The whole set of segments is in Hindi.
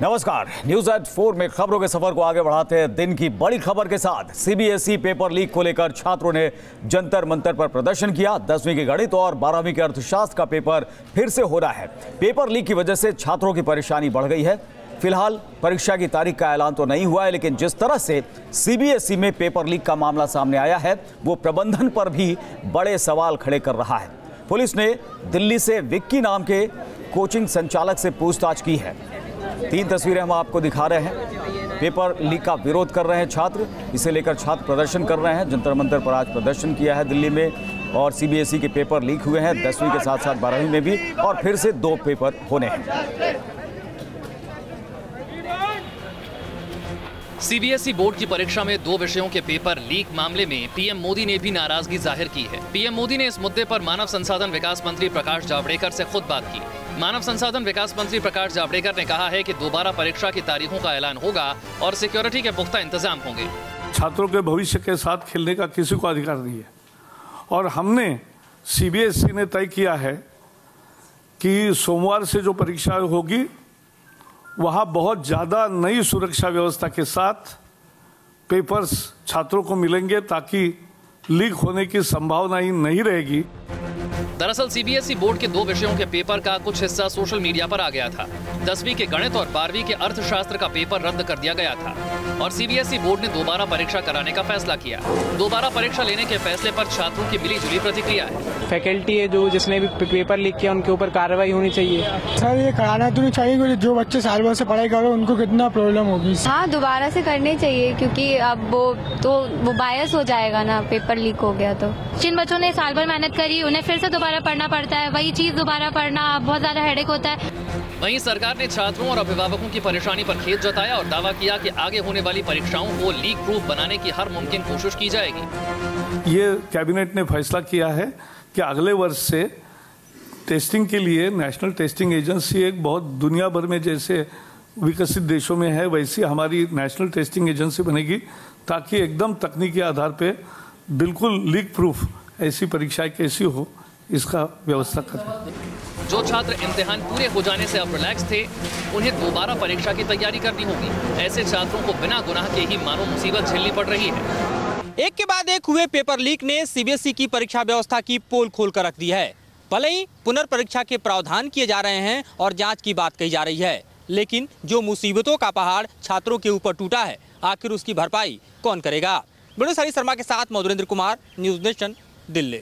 नमस्कार, न्यूज एट 4 में खबरों के सफर को आगे बढ़ाते हैं। दिन की बड़ी खबर के साथ सीबीएसई पेपर लीक को लेकर छात्रों ने जंतर मंतर पर प्रदर्शन किया। 10वीं के गणित और 12वीं के अर्थशास्त्र का पेपर फिर से हो रहा है। पेपर लीक की वजह से छात्रों की परेशानी बढ़ गई है। फिलहाल परीक्षा की तारीख का ऐलान तो नहीं हुआ है, लेकिन जिस तरह से सीबीएसई में पेपर लीक का मामला सामने आया है, वो प्रबंधन पर भी बड़े सवाल खड़े कर रहा है। पुलिस ने दिल्ली से विक्की नाम के कोचिंग संचालक से पूछताछ की है। 3 तस्वीरें हम आपको दिखा रहे हैं। पेपर लीक का विरोध कर रहे हैं छात्र, इसे लेकर छात्र प्रदर्शन कर रहे हैं। जंतर मंतर पर आज प्रदर्शन किया है दिल्ली में। और सीबीएसई के पेपर लीक हुए हैं, 10वीं के साथ साथ 12वीं में भी, और फिर से 2 पेपर होने हैं। सीबीएसई बोर्ड की परीक्षा में 2 विषयों के पेपर लीक मामले में पीएम मोदी ने भी नाराजगी जाहिर की है। पीएम मोदी ने इस मुद्दे पर मानव संसाधन विकास मंत्री प्रकाश जावड़ेकर से खुद बात की। मानव संसाधन विकास मंत्री प्रकाश जावड़ेकर ने कहा है कि दोबारा परीक्षा की तारीखों का ऐलान होगा और सिक्योरिटी के पुख्ता इंतजाम होंगे। छात्रों के भविष्य के साथ खेलने का किसी को अधिकार नहीं है, और हमने सीबीएसई ने तय किया है कि सोमवार से जो परीक्षा होगी वहाँ बहुत ज़्यादा नई सुरक्षा व्यवस्था के साथ पेपर्स छात्रों को मिलेंगे, ताकि लीक होने की संभावना ही नहीं रहेगी। दरअसल सीबीएसई बोर्ड के 2 विषयों के पेपर का कुछ हिस्सा सोशल मीडिया पर आ गया था। 10वीं के गणित और 12वीं के अर्थशास्त्र का पेपर रद्द कर दिया गया था और सीबीएसई बोर्ड ने दोबारा परीक्षा कराने का फैसला किया। दोबारा परीक्षा लेने के फैसले पर छात्रों की मिली जुली प्रतिक्रिया है। फैकल्टी है जो जिसने भी पेपर लीक किया उनके ऊपर कार्रवाई होनी चाहिए। सर ये कराना तो नहीं चाहिए, जो बच्चे साल भर से पढ़ाई कर रहे हैं उनको कितना प्रॉब्लम होगी। हाँ, दोबारा से करने चाहिए, क्योंकि अब वो बायस हो जाएगा ना, पेपर लीक हो गया तो। जिन बच्चों ने साल भर मेहनत करी उन्हें फिर से दोबारा पढ़ना पड़ता है, वही चीज दोबारा पढ़ना बहुत ज्यादा हेडेक होता है। वहीं सरकार ने छात्रों और अभिभावकों की परेशानी पर खेद जताया और दावा किया कि आगे होने वाली परीक्षाओं को लीक प्रूफ बनाने की हर मुमकिन कोशिश की जाएगी। ये कैबिनेट ने फैसला किया है कि अगले वर्ष से टेस्टिंग के लिए नेशनल टेस्टिंग एजेंसी एक बहुत दुनिया भर में जैसे विकसित देशों में है वैसी हमारी नेशनल टेस्टिंग एजेंसी बनेगी, ताकि एकदम तकनीकी आधार पे बिल्कुल लीक प्रूफ ऐसी परीक्षाएं कैसी हो इसका व्यवस्था करें। जो छात्र इम्तिहान पूरे हो जाने से अब रिलैक्स थे, उन्हें दोबारा परीक्षा की तैयारी करनी होगी। ऐसे छात्रों को बिना गुनाह के ही मानो मुसीबत झेलनी पड़ रही है। एक के बाद एक हुए पेपर लीक ने सीबीएसई की परीक्षा व्यवस्था की पोल खोल कर रख दी है। भले ही पुनर्परीक्षा के प्रावधान किए जा रहे हैं और जांच की बात कही जा रही है, लेकिन जो मुसीबतों का पहाड़ छात्रों के ऊपर टूटा है, आखिर उसकी भरपाई कौन करेगा? हरी शर्मा के साथ मधुरेंद्र कुमार, न्यूज नेशन, दिल्ली।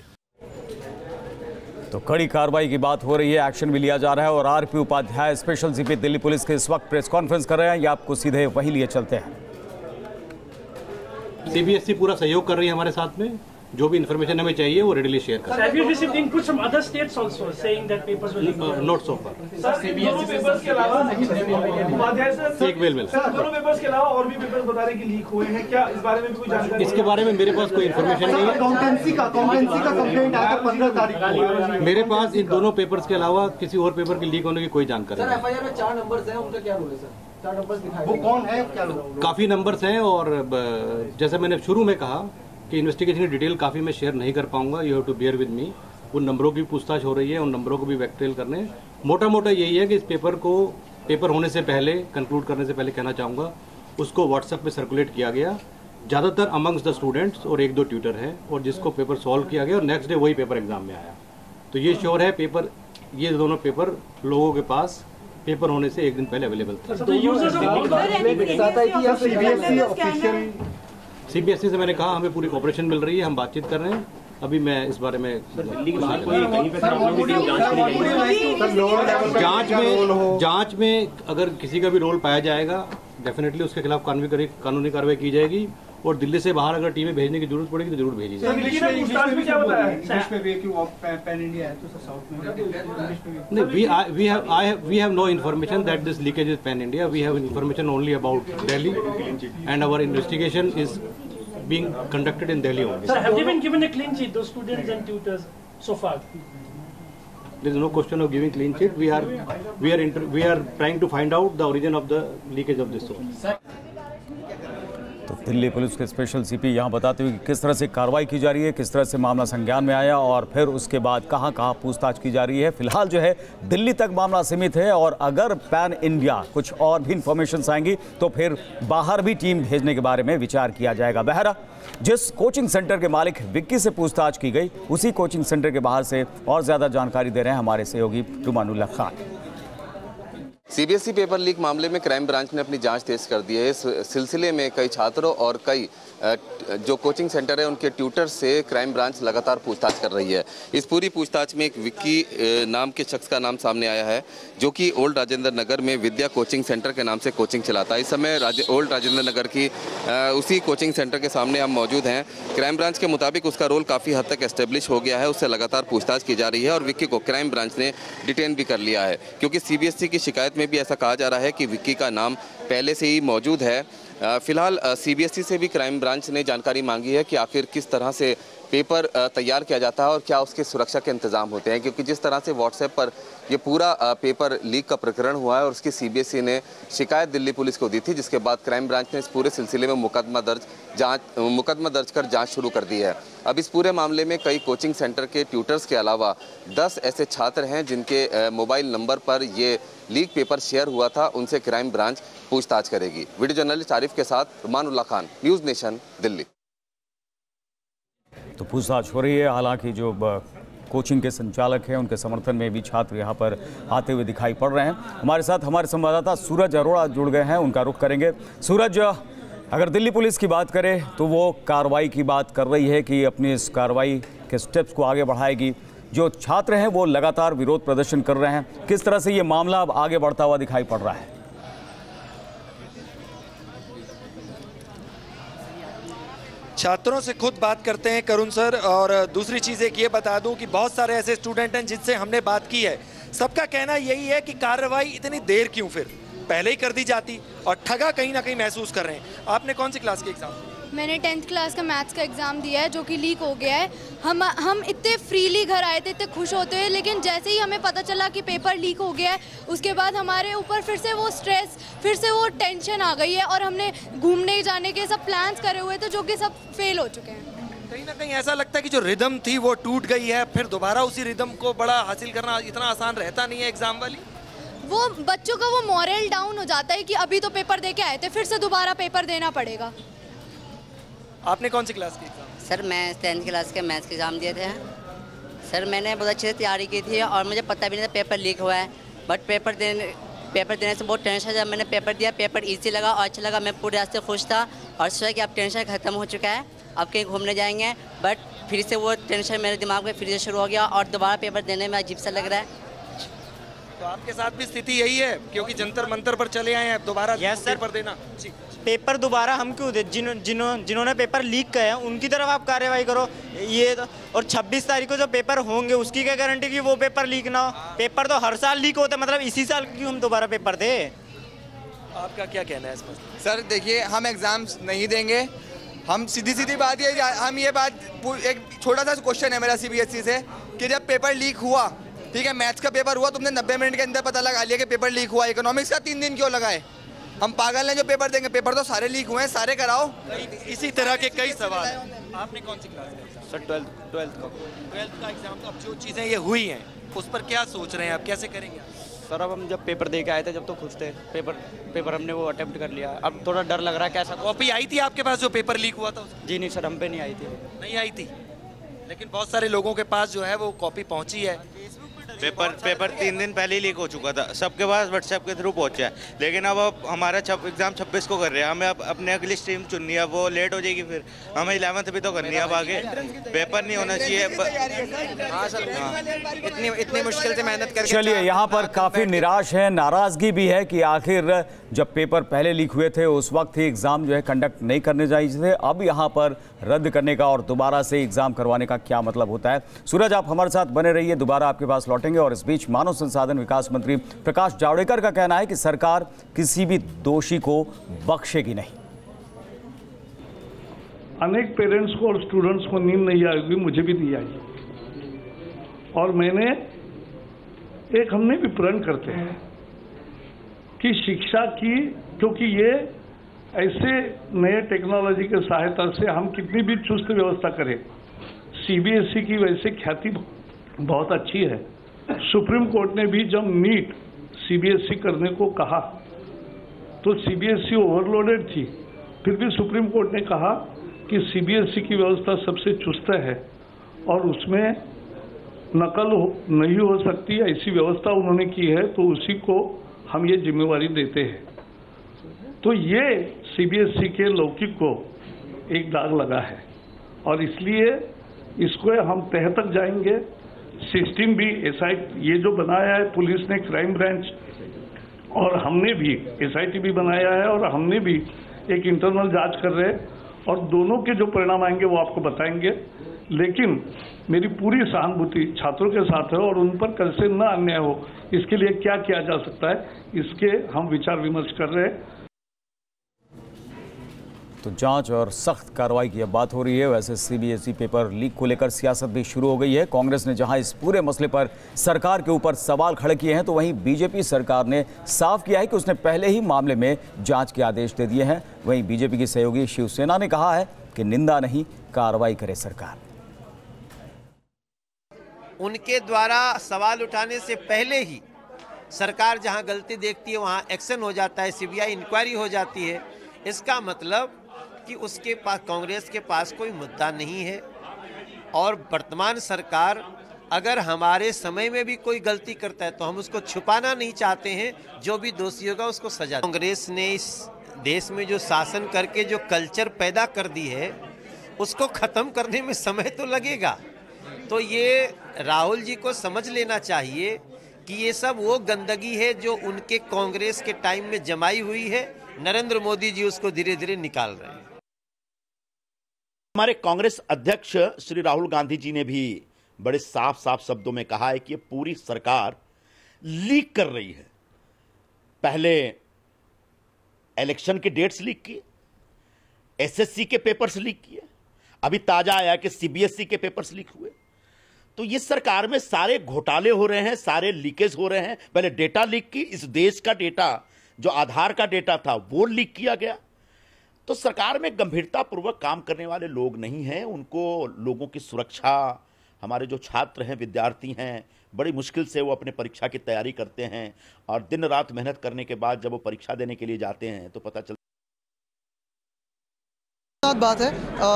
तो कड़ी कार्रवाई की बात हो रही है, एक्शन भी लिया जा रहा है और RP Upadhyay special CP Delhi police के इस वक्त प्रेस कॉन्फ्रेंस कर रहे हैं। ये आपको सीधे वही लिए चलते हैं। सीबीएसई पूरा सहयोग कर रही है हमारे साथ में, जो भी इन्फॉर्मेशन हमें चाहिए वो रेडिली शेयर कर रहे हैं। नॉट सो फार। एक मेल के अलावा और भी पेपर्स बता रहे हैं कि लीक हुए हैं, क्या इस बारे में भी कोई जानकारी? इसके बारे में मेरे पास कोई इन्फॉर्मेशन नहीं है। अकाउंटेंसी का कंप्लेंट आया था 15 तारीख को। मेरे पास इन दोनों पेपर्स के अलावा किसी और पेपर की लीक होने की कोई जानकारी नहीं। एफआईआर में 4 नंबर्स हैं, उनका क्या रोल है सर? 4 नंबर्स दिखाए, वो कौन है, क्या लोग? काफी नंबर्स हैं और जैसे मैंने शुरू में कहा कि इन्वेस्टिगेशन की डिटेल काफ़ी मैं शेयर नहीं कर पाऊंगा। You have to bear with me. उन नंबरों की पूछताछ हो रही है, उन नंबरों को भी वैक्टेल करने। मोटा मोटा यही है कि इस पेपर को पेपर होने से पहले, कंक्लूड करने से पहले कहना चाहूँगा, उसको व्हाट्सएप पे सर्कुलेट किया गया, ज़्यादातर अमंग्स द स्टूडेंट्स, और 1-2 ट्यूटर हैं, और जिसको पेपर सॉल्व किया गया और नेक्स्ट डे वही पेपर एग्जाम में आया। तो ये श्योर है पेपर, ये दोनों पेपर लोगों के पास पेपर होने से 1 दिन पहले अवेलेबल थे। सीबीएसई से मैंने कहा हमें पूरी कोऑपरेशन मिल रही है, हम बातचीत कर रहे हैं। अभी मैं इस बारे में जांच में अगर किसी का भी रोल पाया जाएगा, डेफिनेटली उसके खिलाफ कानूनी कार्रवाई की जाएगी, और दिल्ली से बाहर अगर टीमें भेजने की जरूरत पड़ेगी तो जरूर भेजी जाएगी। We have no information that this leakage is pan India. We have information only about Delhi, and our investigation is being conducted in Delhi only. Sir, have they been given a clean sheet, those students and tutors, so far? There is no question of giving clean sheet. We are trying to find out the origin of the leakage of this source. तो दिल्ली पुलिस के स्पेशल सीपी यहाँ बताते हुए कि किस तरह से कार्रवाई की जा रही है, किस तरह से मामला संज्ञान में आया और फिर उसके बाद कहाँ कहाँ पूछताछ की जा रही है। फिलहाल जो है दिल्ली तक मामला सीमित है और अगर पैन इंडिया कुछ और भी इंफॉर्मेशन आएंगी तो फिर बाहर भी टीम भेजने के बारे में विचार किया जाएगा। बहरा जिस कोचिंग सेंटर के मालिक विक्की से पूछताछ की गई, उसी कोचिंग सेंटर के बाहर से और ज्यादा जानकारी दे रहे हैं हमारे सहयोगी रुमानुल्लाह खान। सीबीएसई पेपर लीक मामले में क्राइम ब्रांच ने अपनी जांच तेज कर दी है। इस सिलसिले में कई छात्रों और कई जो कोचिंग सेंटर है उनके ट्यूटर से क्राइम ब्रांच लगातार पूछताछ कर रही है। इस पूरी पूछताछ में एक विक्की नाम के शख्स का नाम सामने आया है, जो कि ओल्ड राजेंद्र नगर में विद्या कोचिंग सेंटर के नाम से कोचिंग चलाता है। इस समय ओल्ड राजेंद्र नगर की उसी कोचिंग सेंटर के सामने हम मौजूद हैं। क्राइम ब्रांच के मुताबिक उसका रोल काफ़ी हद तक एस्टेब्लिश हो गया है, उससे लगातार पूछताछ की जा रही है और विक्की को क्राइम ब्रांच ने डिटेन भी कर लिया है, क्योंकि सीबीएसई की शिकायत में भी ऐसा कहा जा रहा है कि विक्की का नाम पहले से ही मौजूद है। फिलहाल सीबीएसई से भी क्राइम ब्रांच ने जानकारी मांगी है कि आखिर किस तरह से पेपर तैयार किया जाता है और क्या उसके सुरक्षा के इंतजाम होते हैं, क्योंकि जिस तरह से व्हाट्सएप पर ये पूरा पेपर लीक का प्रकरण हुआ है और उसकी सीबीएसई ने शिकायत दिल्ली पुलिस को दी थी, जिसके बाद क्राइम ब्रांच ने इस पूरे सिलसिले में मुकदमा दर्ज कर जांच शुरू कर दी है। अब इस पूरे मामले में कई कोचिंग सेंटर के ट्यूटर्स के अलावा 10 ऐसे छात्र हैं जिनके मोबाइल नंबर पर ये लीक पेपर शेयर हुआ था, उनसे क्राइम ब्रांच पूछताछ करेगी। वीडियो जर्नलिस्ट आरिफ के साथ रुमानुल्लाह खान, न्यूज़ नेशन, दिल्ली। तो पूछताछ हो रही है। हालांकि जो कोचिंग के संचालक हैं उनके समर्थन में भी छात्र यहां पर आते हुए दिखाई पड़ रहे हैं। हमारे साथ हमारे संवाददाता सूरज अरोड़ा जुड़ गए हैं, उनका रुख करेंगे। सूरज, अगर दिल्ली पुलिस की बात करें तो वो कार्रवाई की बात कर रही है कि अपनी इस कार्रवाई के स्टेप्स को आगे बढ़ाएगी। जो छात्र हैं वो लगातार विरोध प्रदर्शन कर रहे हैं, किस तरह से ये मामला अब आगे बढ़ता हुआ दिखाई पड़ रहा है? छात्रों से खुद बात करते हैं करुण सर। और दूसरी चीज़ एक ये बता दूं कि बहुत सारे ऐसे स्टूडेंट हैं जिनसे हमने बात की है, सबका कहना यही है कि कार्रवाई इतनी देर क्यों, फिर पहले ही कर दी जाती, और ठगा कहीं ना कहीं महसूस कर रहे हैं। आपने कौन सी क्लास के एग्जाम? मैंने 10th क्लास का मैथ्स का एग्ज़ाम दिया है, जो कि लीक हो गया है। हम इतने फ्रीली घर आए थे, इतने खुश होते हुए, लेकिन जैसे ही हमें पता चला कि पेपर लीक हो गया है, उसके बाद हमारे ऊपर फिर से वो स्ट्रेस, फिर से वो टेंशन आ गई है और हमने घूमने जाने के सब प्लान्स करे हुए थे, जो कि सब फेल हो चुके हैं। कहीं ना कहीं ऐसा लगता है कि जो रिदम थी वो टूट गई है, फिर दोबारा उसी रिदम को बड़ा हासिल करना इतना आसान रहता नहीं है एग्जाम वाली। वो बच्चों का वो मॉरल डाउन हो जाता है कि अभी तो पेपर दे के आए थे, फिर से दोबारा पेपर देना पड़ेगा। आपने कौन सी क्लास की एग्जाम? सर मैं 10th क्लास के मैथ्स के एग्ज़ाम दिए थे सर। मैंने बहुत अच्छे से तैयारी की थी और मुझे पता भी नहीं था पेपर लीक हुआ है, बट पेपर देने से बहुत टेंशन। जब मैंने पेपर दिया, पेपर इजी लगा और अच्छा लगा, मैं पूरे रास्ते खुश था और सोचा कि अब टेंशन ख़त्म हो चुका है, अब कहीं घूमने जाएंगे। बट फिर से वो टेंशन मेरे दिमाग में फिर से शुरू हो गया और दोबारा पेपर देने में अजीब सा लग रहा है। तो आपके साथ भी स्थिति यही है, क्योंकि जंतर मंतर पर चले आए हैं, दोबारा पेपर देना? पेपर दोबारा हम क्यों दे? जिन्होंने पेपर लीक किया है उनकी तरफ आप कार्रवाई करो। ये तो, और 26 तारीख को जो पेपर होंगे उसकी क्या गारंटी कि वो पेपर लीक ना हो? पेपर तो हर साल लीक होता है, मतलब इसी साल क्यों हम दोबारा पेपर दे? आपका क्या कहना है इस पर? सर देखिए, हम एग्जाम्स नहीं देंगे। हम सीधी बात ये, हम ये बात, एक छोटा सा क्वेश्चन है मेरा सीबीएसई से कि जब पेपर लीक हुआ, ठीक है, मैथ्स का पेपर हुआ, तुमने 90 मिनट के अंदर पता लगा लिया कि पेपर लीक हुआ, इकोनॉमिक्स का 3 दिन क्यों लगाए? हम पागल हैं जो पेपर देंगे? पेपर तो सारे लीक हुए हैं, सारे कराओ। इसी तरह के कई सवाल। आपने कौन सी क्लास में? सर 12th का एग्जाम। तो अब जो चीज़ें ये हुई हैं उस पर क्या सोच रहे हैं आप, कैसे करेंगे? सर अब हम जब पेपर दे के आए थे जब तो खुश थे, पेपर हमने वो अटेम्प्ट कर लिया, अब थोड़ा डर लग रहा है। कैसा कॉपी आई थी आपके पास जो पेपर लीक हुआ था? जी नहीं सर, हम पे नहीं आई थी। नहीं आई थी, लेकिन बहुत सारे लोगों के पास जो है वो कॉपी पहुंची है। पेपर 3 दिन पहले ही लीक हो चुका था, सबके पास व्हाट्सएप के थ्रू पहुंचा है, लेकिन अब हमारा एग्जाम 26 को कर रहे हैं, हमें अब अपने अगली स्ट्रीम चुननी है, वो लेट हो जाएगी, फिर हमें 11th भी तो करनी है। अब आगे पेपर नहीं होना चाहिए। हाँ सर, इतनी मुश्किल से मेहनत करके। चलिए, यहाँ पर काफी निराश है, नाराजगी भी है कि आखिर जब पेपर पहले लीक हुए थे उस वक्त ही एग्जाम जो है कंडक्ट नहीं करने चाहिए थे, अब यहाँ पर रद्द करने का और दोबारा से एग्जाम करवाने का क्या मतलब होता है। सूरज, आप हमारे साथ बने रहिए, दोबारा आपके पास लौटेंगे। और इस बीच मानव संसाधन विकास मंत्री प्रकाश जावड़ेकर का कहना है कि सरकार किसी भी दोषी को बख्शेगी नहीं। अनेक पेरेंट्स को और स्टूडेंट्स को नींद नहीं आएगी, मुझे भी नहीं आई, और मैंने हमने भी प्रण करते हैं कि शिक्षा की, क्योंकि ये ऐसे नए टेक्नोलॉजी के सहायता से हम कितनी भी चुस्त व्यवस्था करें, सीबीएसई की वैसे ख्याति बहुत अच्छी है। सुप्रीम कोर्ट ने भी जब नीट सीबीएसई करने को कहा तो सीबीएसई ओवरलोडेड थी, फिर भी सुप्रीम कोर्ट ने कहा कि सीबीएसई की व्यवस्था सबसे चुस्त है और उसमें नकल नहीं हो सकती, ऐसी व्यवस्था उन्होंने की है, तो उसी को हम ये जिम्मेवारी देते हैं। तो ये सीबीएसई के लौकिक को एक दाग लगा है और इसलिए इसको हम तह तक जाएंगे। सिस्टम भी एसआईटी ये जो बनाया है पुलिस ने, क्राइम ब्रांच, और हमने भी एसआईटी भी बनाया है और हमने भी एक इंटरनल जांच कर रहे हैं और दोनों के जो परिणाम आएंगे वो आपको बताएंगे। लेकिन मेरी पूरी सहानुभूति छात्रों के साथ है और उन पर कैसे न अन्याय हो, इसके लिए क्या किया जा सकता है, इसके हम विचार विमर्श कर रहे हैं। तो जांच और सख्त कार्रवाई की अब बात हो रही है। वैसे सीबीएसई पेपर लीक को लेकर सियासत भी शुरू हो गई है। कांग्रेस ने जहां इस पूरे मसले पर सरकार के ऊपर सवाल खड़े किए हैं, तो वहीं बीजेपी सरकार ने साफ किया है कि उसने पहले ही मामले में जांच के आदेश दे दिए हैं। वहीं बीजेपी की सहयोगी शिवसेना ने कहा है कि निंदा नहीं, कार्रवाई करे सरकार। उनके द्वारा सवाल उठाने से पहले ही सरकार जहां गलती देखती है वहां एक्शन हो जाता है, सीबीआई इंक्वायरी हो जाती है। इसका मतलब कि उसके पास, कांग्रेस के पास कोई मुद्दा नहीं है और वर्तमान सरकार अगर हमारे समय में भी कोई गलती करता है तो हम उसको छुपाना नहीं चाहते हैं, जो भी दोषी होगा उसको सजा। कांग्रेस ने इस देश में जो शासन करके जो कल्चर पैदा कर दी है उसको खत्म करने में समय तो लगेगा। तो ये राहुल जी को समझ लेना चाहिए कि ये सब वो गंदगी है जो उनके कांग्रेस के टाइम में जमाई हुई है। नरेंद्र मोदी जी उसको धीरे धीरे निकाल रहे हैं। हमारे कांग्रेस अध्यक्ष श्री राहुल गांधी जी ने भी बड़े साफ साफ शब्दों में कहा है कि ये पूरी सरकार लीक कर रही है। पहले इलेक्शन के डेट्स लीक किए, एसएससी के पेपर्स लीक किए, अभी ताजा आया कि सीबीएसई के पेपर्स लीक हुए। तो ये सरकार में सारे घोटाले हो रहे हैं, सारे लीकेज हो रहे हैं। पहले डेटा लीक की, इस देश का डेटा जो आधार का डेटा था वो लीक किया गया। तो सरकार में गंभीरतापूर्वक काम करने वाले लोग नहीं हैं। उनको लोगों की सुरक्षा, हमारे जो छात्र हैं, विद्यार्थी हैं, बड़ी मुश्किल से वो अपने परीक्षा की तैयारी करते हैं और दिन रात मेहनत करने के बाद जब वो परीक्षा देने के लिए जाते हैं तो पता चलता बात है।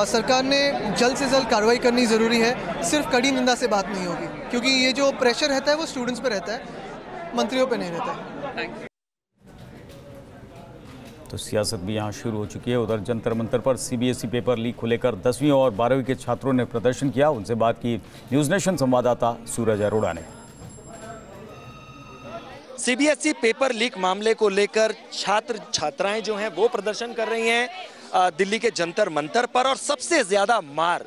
सरकार ने जल्द से जल्द कार्रवाई करनी ज़रूरी है। सिर्फ कड़ी निंदा से बात नहीं होगी, क्योंकि ये जो प्रेशर रहता है वो स्टूडेंट्स पे रहता है, मंत्रियों पे नहीं रहता है। तो सियासत भी यहाँ शुरू हो चुकी है। उधर जंतर मंतर पर सीबीएसई पेपर लीक को लेकर 10वीं और 12वीं के छात्रों ने प्रदर्शन किया। उनसे बात की न्यूज़ नेशन संवाददाता सूरज अरोड़ा ने। सीबीएसई पेपर लीक मामले को लेकर छात्र छात्राएं जो हैं वो प्रदर्शन कर रही हैं दिल्ली के जंतर मंतर पर, और सबसे ज्यादा मार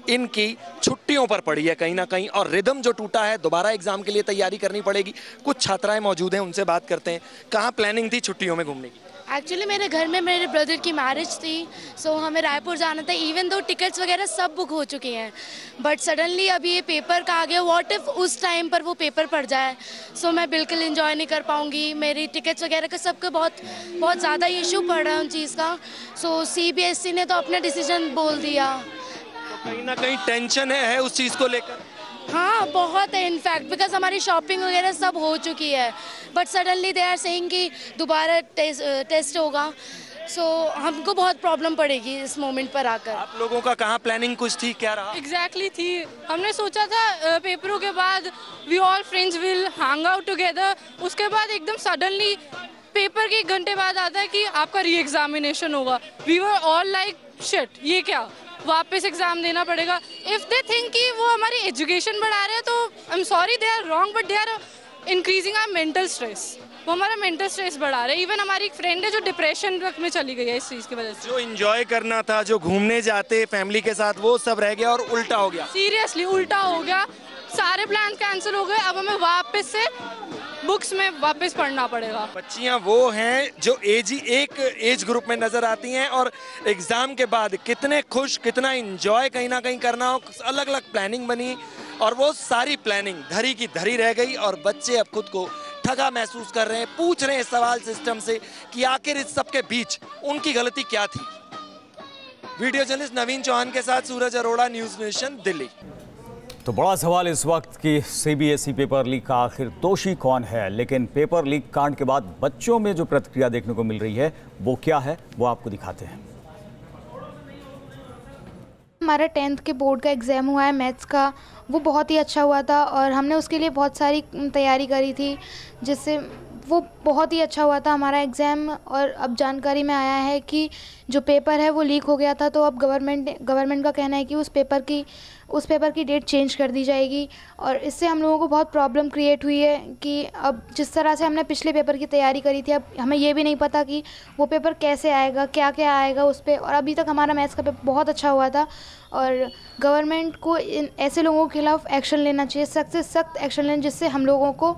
इनकी छुट्टियों पर पड़ी है कहीं ना कहीं, और रिदम जो टूटा है, दोबारा एग्जाम के लिए तैयारी करनी पड़ेगी। कुछ छात्राएं मौजूद हैं, उनसे बात करते हैं। कहाँ प्लानिंग थी छुट्टियों में घूमने की? एक्चुअली मेरे घर में मेरे ब्रदर की मैरिज थी, सो हमें रायपुर जाना था। इवन दो टिकट्स वगैरह सब बुक हो चुकी हैं, बट सडनली अभी ये पेपर का आ गया। व्हाट इफ उस टाइम पर वो पेपर पड़ जाए, सो मैं बिल्कुल एंजॉय नहीं कर पाऊंगी। मेरी टिकट्स वगैरह का सबका बहुत ज़्यादा इशू पड़ रहा है उन चीज़ का। सो सीबीएसई ने तो अपना डिसीजन बोल दिया। तो कहीं ना कहीं टेंशन है उस चीज़ को लेकर? हाँ, बहुत है इनफैक्ट, बिकॉज हमारी शॉपिंग वगैरह सब हो चुकी है, but suddenly they are saying कि दोबारा टेस्ट होगा। सो हमको बहुत प्रॉब्लम पड़ेगी इस मोमेंट पर आकर। आप लोगों का कहाँ प्लानिंग कुछ थी, क्या रहा? एग्जैक्टली थी, हमने सोचा था पेपरों के बाद we all friends will hang out together. उसके बाद एकदम सडनली पेपर के 1 घंटे बाद आता है कि आपका री एग्जामिनेशन होगा। We were all like shit, ये क्या, वापस एग्जाम देना पड़ेगा। इफ दे थिंक कि वो हमारी एजुकेशन बढ़ा रहे हैं तो I am sorry, they are wrong, but they are increasing our mental stress. वो हमारा मेंटल स्ट्रेस बढ़ा रहे हैं। इवन हमारी एक फ्रेंड है जो डिप्रेशन तक में चली गई है इस चीज़ की वजह से। जो एंजॉय करना था, जो घूमने जाते फैमिली के साथ, वो सब रह गया और उल्टा हो गया। सीरियसली उल्टा हो गया, सारे प्लान कैंसिल हो गए। अब हमें वापस से बुक्स में वापस पढ़ना पड़ेगा। बच्चियां वो हैं जो एक एज ग्रुप में नजर आती हैं, और एग्जाम के बाद कितने खुश, कितना एंजॉय कहीं ना कहीं करना हो, अलग अलग प्लानिंग बनी, और वो सारी प्लानिंग धरी की धरी रह गई और बच्चे अब खुद को ठगा महसूस कर रहे हैं, पूछ रहे हैं सवाल सिस्टम से कि आखिर इस सब के बीच उनकी गलती क्या थी। वीडियो जर्नलिस्ट नवीन चौहान के साथ सूरज अरोड़ा, न्यूज नेशन, दिल्ली। तो बड़ा सवाल इस वक्त की सीबीएसई पेपर लीक का आखिर दोषी कौन है, लेकिन पेपर लीक कांड के बाद बच्चों में जो प्रतिक्रिया देखने को मिल रही है वो क्या है, वो आपको दिखाते हैं। हमारा 10th के बोर्ड का एग्ज़ाम हुआ है मैथ्स का, वो बहुत ही अच्छा हुआ था और हमने उसके लिए बहुत सारी तैयारी करी थी, जिससे वो बहुत ही अच्छा हुआ था हमारा एग्ज़ाम। और अब जानकारी में आया है कि जो पेपर है वो लीक हो गया था, तो अब गवर्नमेंट का कहना है कि उस पेपर की डेट चेंज कर दी जाएगी। और इससे हम लोगों को बहुत प्रॉब्लम क्रिएट हुई है कि अब जिस तरह से हमने पिछले पेपर की तैयारी करी थी, अब हमें ये भी नहीं पता कि वो पेपर कैसे आएगा, क्या क्या आएगा उस पर। और अभी तक हमारा मैथ्स का पेपर बहुत अच्छा हुआ था और गवर्नमेंट को ऐसे लोगों के खिलाफ एक्शन लेना चाहिए, सख्त से सख्त एक्शन लेना, जिससे हम लोगों को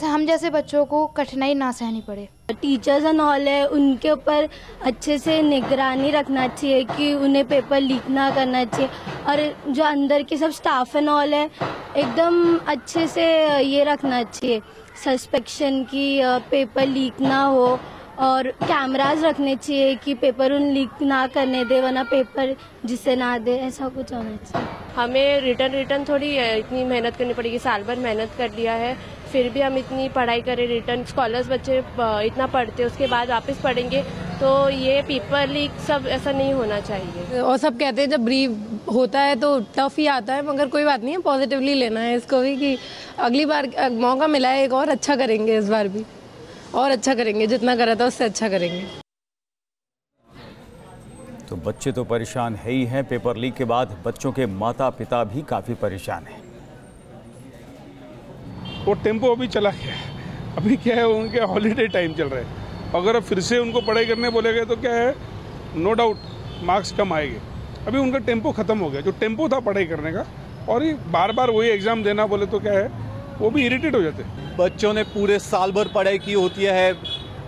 हम जैसे बच्चों को कठिनाई ना सहनी पड़े। टीचर्स एंड ऑल है, उनके ऊपर अच्छे से निगरानी रखना चाहिए कि उन्हें पेपर लीक ना करना चाहिए। और जो अंदर के सब स्टाफ एंड ऑल है, एकदम अच्छे से ये रखना चाहिए सस्पेक्शन की पेपर लीक ना हो, और कैमरास रखने चाहिए कि पेपर उन लीक ना करने दे, वरना पेपर जिससे ना दे, ऐसा कुछ होना चाहिए। हमें रिटर्न थोड़ी इतनी मेहनत करनी पड़ेगी, साल भर मेहनत कर लिया है, फिर भी हम इतनी पढ़ाई करें, रिटर्न स्कॉलर्स बच्चे इतना पढ़ते उसके बाद वापस पढ़ेंगे, तो ये पेपर लीक सब ऐसा नहीं होना चाहिए। और सब कहते हैं जब ब्रीफ होता है तो टफ ही आता है, मगर कोई बात नहीं है, पॉजिटिवली लेना है इसको भी कि अगली बार मौका मिला है एक और अच्छा करेंगे, इस बार भी और अच्छा करेंगे, जितना करा था उससे अच्छा करेंगे। तो बच्चे तो परेशान है ही हैं, पेपर लीक के बाद बच्चों के माता पिता भी काफ़ी परेशान हैं। वो टेम्पो अभी चला गया है, अभी क्या है उनके हॉलीडे टाइम चल रहा है, अगर फिर से उनको पढ़ाई करने बोलेंगे तो क्या है, नो डाउट मार्क्स कम आएंगे। अभी उनका टेम्पो ख़त्म हो गया, जो टेम्पो था पढ़ाई करने का, और ये बार बार वही एग्ज़ाम देना बोले तो क्या है, वो भी इरिटेट हो जाते हैं। बच्चों ने पूरे साल भर पढ़ाई की होती है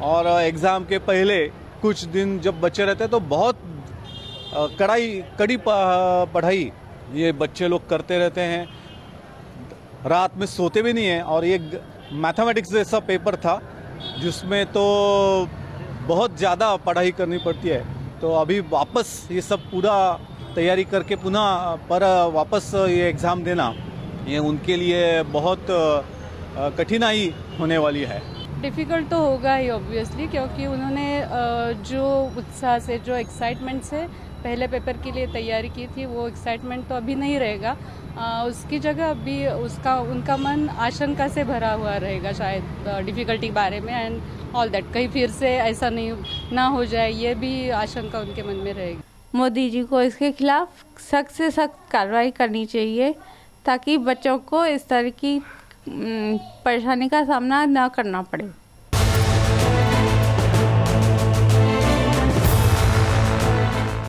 और एग्ज़ाम के पहले कुछ दिन जब बच्चे रहते हैं तो बहुत कड़ी पढ़ाई ये बच्चे लोग करते रहते हैं, रात में सोते भी नहीं हैं। और ये मैथमेटिक्स जैसा पेपर था जिसमें तो बहुत ज़्यादा पढ़ाई करनी पड़ती है, तो अभी वापस ये सब पूरा तैयारी करके पुनः पर वापस ये एग्ज़ाम देना, ये उनके लिए बहुत कठिनाई होने वाली है। डिफ़िकल्ट तो होगा ही ऑब्वियसली, क्योंकि उन्होंने जो उत्साह से, जो एक्साइटमेंट से पहले पेपर के लिए तैयारी की थी, वो एक्साइटमेंट तो अभी नहीं रहेगा। उसकी जगह अभी उनका मन आशंका से भरा हुआ रहेगा शायद डिफ़िकल्टी बारे में, एंड ऑल दैट, कहीं फिर से ऐसा ना हो जाए, ये भी आशंका उनके मन में रहेगी। मोदी जी को इसके खिलाफ सख्त से सख्त कार्रवाई करनी चाहिए, ताकि बच्चों को इस तरह की परेशानी का सामना न करना पड़े।